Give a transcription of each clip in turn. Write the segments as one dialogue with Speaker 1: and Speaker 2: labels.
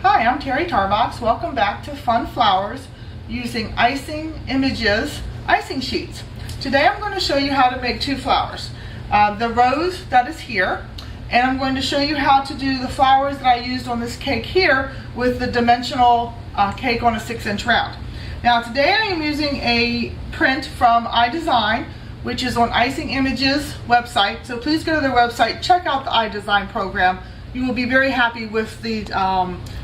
Speaker 1: Hi, I'm Terry Tarbox. Welcome back to Fun Flowers using Icing Images icing sheets. Today I'm going to show you how to make two flowers. The rose that is here, and I'm going to show you how to do the flowers that I used on this cake here with the dimensional cake on a 6-inch round. Now today I am using a print from iiDesigns, which is on Icing Images website. So please go to their website, check out the iiDesigns program. You will be very happy with the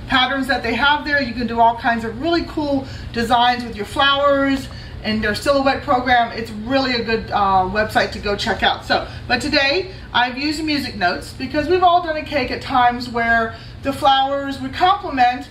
Speaker 1: patterns that they have there. You can do all kinds of really cool designs with your flowers and their silhouette program. It's really a good website to go check out. But today I've used music notes because we've all done a cake at times where the flowers would complement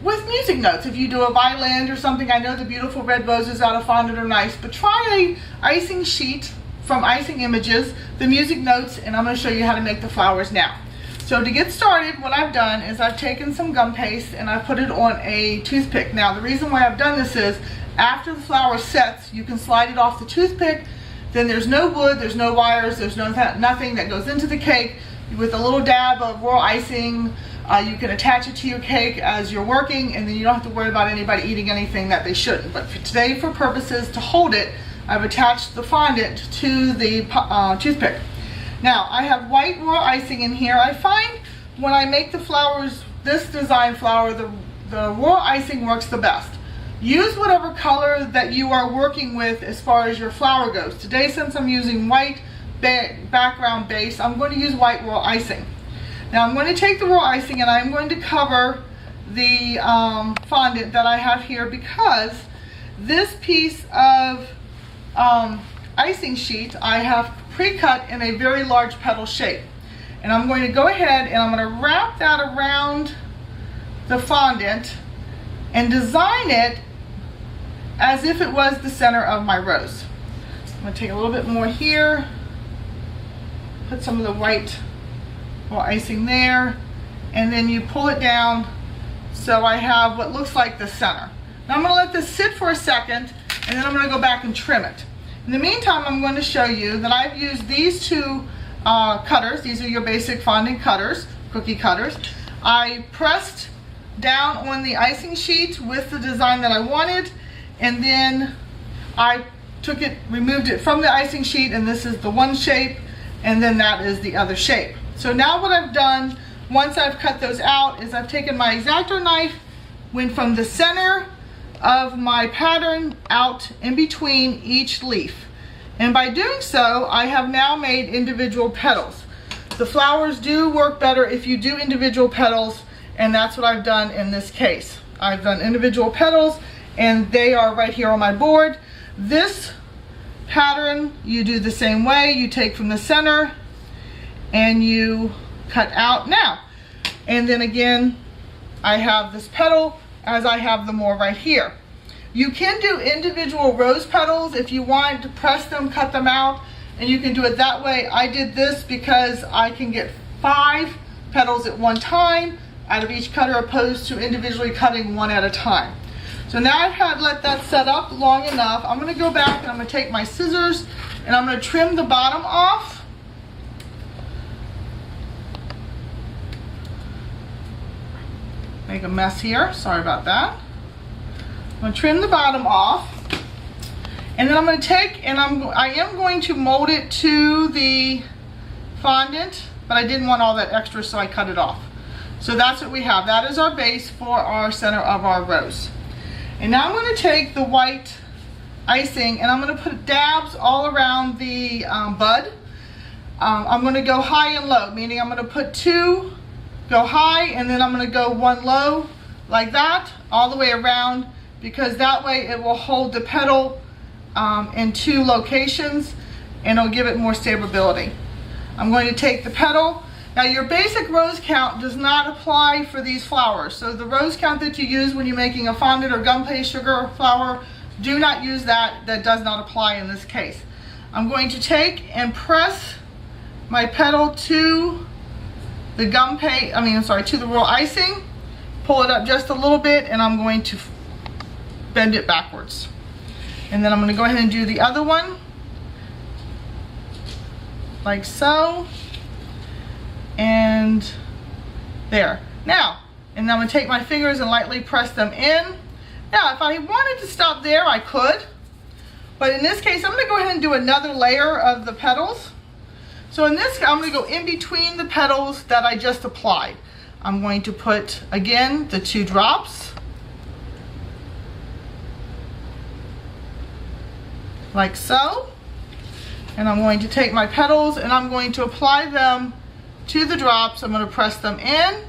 Speaker 1: with music notes. If you do a violin or something, I know the beautiful red roses out of fondant are nice, but try a icing sheet from Icing Images, the music notes, and I'm going to show you how to make the flowers now. So to get started, what I've done is I've taken some gum paste and I've put it on a toothpick. Now the reason why I've done this is after the flower sets, you can slide it off the toothpick. Then there's no wood, there's no wires, there's nothing that goes into the cake. With a little dab of royal icing, you can attach it to your cake as you're working, and then you don't have to worry about anybody eating anything that they shouldn't. But for today, for purposes to hold it, I've attached the fondant to the toothpick. Now I have white royal icing in here. I find when I make the flowers, this design flower, the royal icing works the best. Use whatever color that you are working with as far as your flower goes. Today, since I'm using white background base, I'm going to use white royal icing. Now I'm going to take the royal icing and I'm going to cover the fondant that I have here, because this piece of icing sheet I have pre-cut in a very large petal shape, and I'm going to go ahead and I'm going to wrap that around the fondant and design it as if it was the center of my rose. I'm going to take a little bit more here, put some of the white royal icing there, and then you pull it down so I have what looks like the center. Now I'm going to let this sit for a second, and then I'm going to go back and trim it. In the meantime, I'm going to show you that I've used these two cutters. These are your basic fondant cutters, cookie cutters. I pressed down on the icing sheet with the design that I wanted, and then I took it, removed it from the icing sheet, and this is the one shape, and then that is the other shape. So now what I've done, once I've cut those out, is I've taken my X-Acto knife, went from the center of my pattern out in between each leaf, and by doing so I have now made individual petals. The flowers do work better if you do individual petals, and that's what I've done in this case. I've done individual petals and they are right here on my board. This pattern you do the same way. You take from the center and you cut out now, and then again I have this petal as I have the more right here. You can do individual rose petals if you want to press them, cut them out, and you can do it that way. I did this because I can get 5 petals at one time out of each cutter, opposed to individually cutting one at a time. So now I've had let that set up long enough. I'm going to go back and I'm going to take my scissors and I'm going to trim the bottom off. Make a mess here, sorry about that. I'm going to trim the bottom off, and then I'm going to take and I am going to mold it to the fondant, but I didn't want all that extra, so I cut it off. So that's what we have. That is our base for our center of our rose. And now I'm going to take the white icing and I'm going to put dabs all around the bud. I'm going to go high and low, meaning I'm going to put 2 go high, and then I'm going to go 1 low, like that, all the way around, because that way it will hold the petal in 2 locations and it'll give it more stability. I'm going to take the petal. Now your basic rose count does not apply for these flowers. So the rose count that you use when you're making a fondant or gum paste sugar flower, do not use that. That does not apply in this case. I'm going to take and press my petal to the to the royal icing, pull it up just a little bit, and I'm going to bend it backwards. And then I'm going to go ahead and do the other one, like so, and there. Now, And then I'm gonna take my fingers and lightly press them in. Now, if I wanted to stop there, I could. But in this case, I'm gonna go ahead and do another layer of the petals. So in this, I'm gonna go in between the petals that I just applied. I'm going to put, again, the 2 drops. Like so. And I'm going to take my petals and I'm going to apply them to the drops. I'm going to press them in.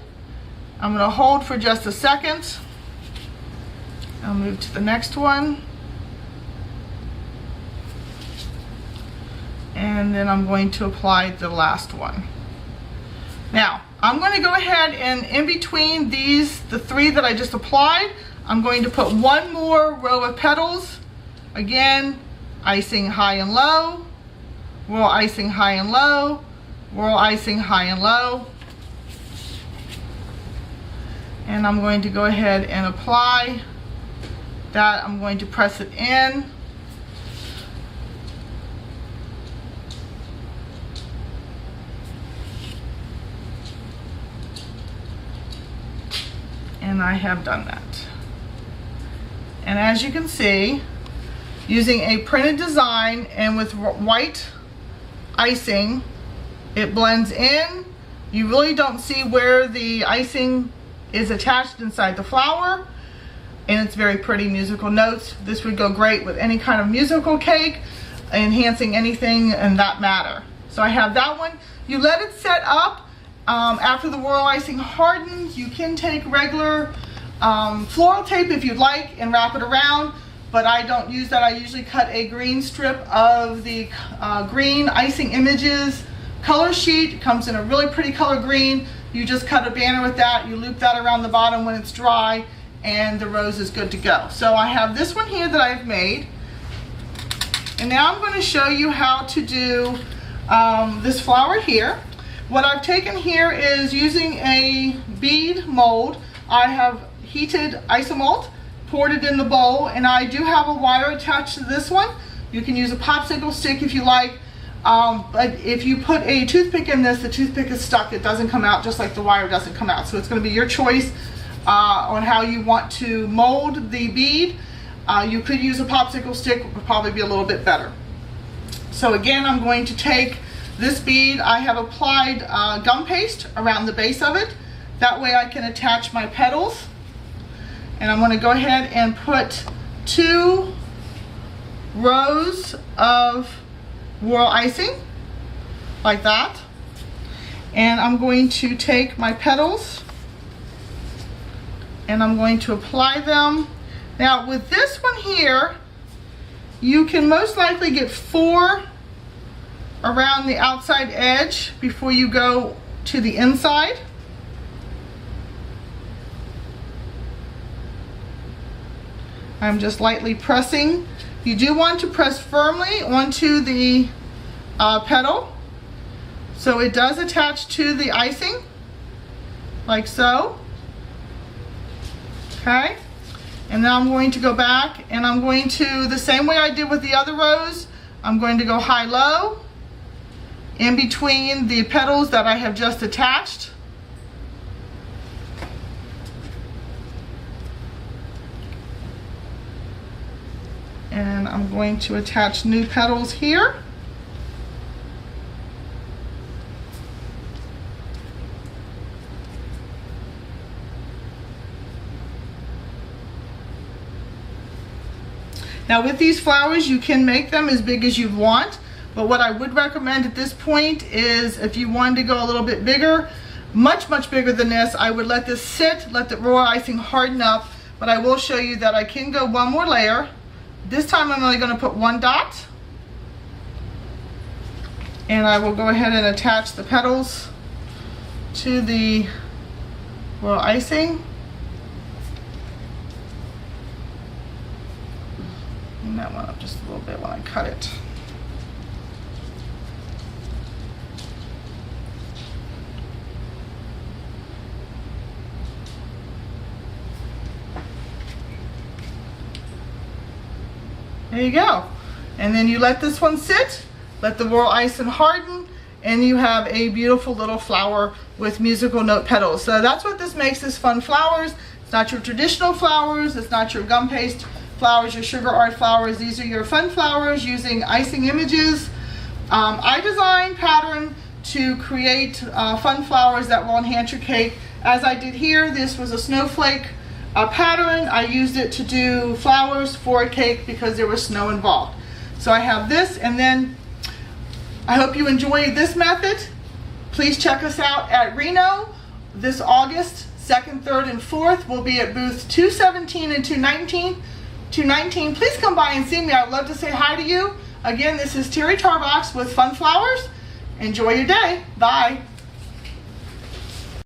Speaker 1: I'm going to hold for just a second. I'll move to the next one. And then I'm going to apply the last one. Now, I'm going to go ahead and in between these, the 3 that I just applied, I'm going to put 1 more row of petals. Again, icing high and low, royal icing high and low, royal icing high and low. And I'm going to go ahead and apply that. I'm going to press it in. And I have done that. And as you can see, using a printed design and with white icing, it blends in. You really don't see where the icing is attached inside the flower, and it's very pretty musical notes. This would go great with any kind of musical cake, enhancing anything in that matter. So I have that one. You let it set up. After the royal icing hardens, you can take regular floral tape if you'd like and wrap it around, but I don't use that. I usually cut a green strip of the green Icing Images color sheet. It comes in a really pretty color green. You just cut a banner with that, you loop that around the bottom when it's dry, and the rose is good to go. So I have this one here that I've made, and now I'm going to show you how to do this flower here. What I've taken here is using a bead mold. I have heated isomalt, poured it in the bowl, and I do have a wire attached to this one. You can use a popsicle stick if you like, but if you put a toothpick in this, the toothpick is stuck. It doesn't come out, just like the wire doesn't come out. So it's going to be your choice on how you want to mold the bead. You could use a popsicle stick, would probably be a little bit better. So again, I'm going to take this bead. I have applied gum paste around the base of it. That way I can attach my petals. And I'm going to go ahead and put 2 rows of royal icing, like that. And I'm going to take my petals and I'm going to apply them. Now with this one here, you can most likely get 4 around the outside edge before you go to the inside. I'm just lightly pressing. You do want to press firmly onto the petal so it does attach to the icing, like so. Okay, and now I'm going to go back and I'm going to, the same way I did with the other rows, I'm going to go high-low in between the petals that I have just attached. And I'm going to attach new petals here. Now with these flowers, you can make them as big as you want, but what I would recommend at this point is if you wanted to go a little bit bigger, much bigger than this, I would let this sit, let the royal icing harden up, but I will show you that I can go 1 more layer. This time I'm only going to put 1 dot, and I will go ahead and attach the petals to the royal icing. Clean that one up just a little bit when I cut it. There you go. And then you let this one sit, let the royal icing harden, and you have a beautiful little flower with musical note petals. So that's what this makes, is fun flowers. It's not your traditional flowers, it's not your gum paste flowers, your sugar art flowers. These are your fun flowers using Icing Images iDesign pattern to create fun flowers that will enhance your cake. As I did here, this was a snowflake pattern. I used it to do flowers for a cake because there was snow involved. So I have this, and then I hope you enjoyed this method. Please check us out at Reno this August 2nd, 3rd, and 4th. We'll be at booth 217 and 219. Please come by and see me. I'd love to say hi to you. Again, this is Terry Tarbox with Fun Flowers. Enjoy your day. Bye.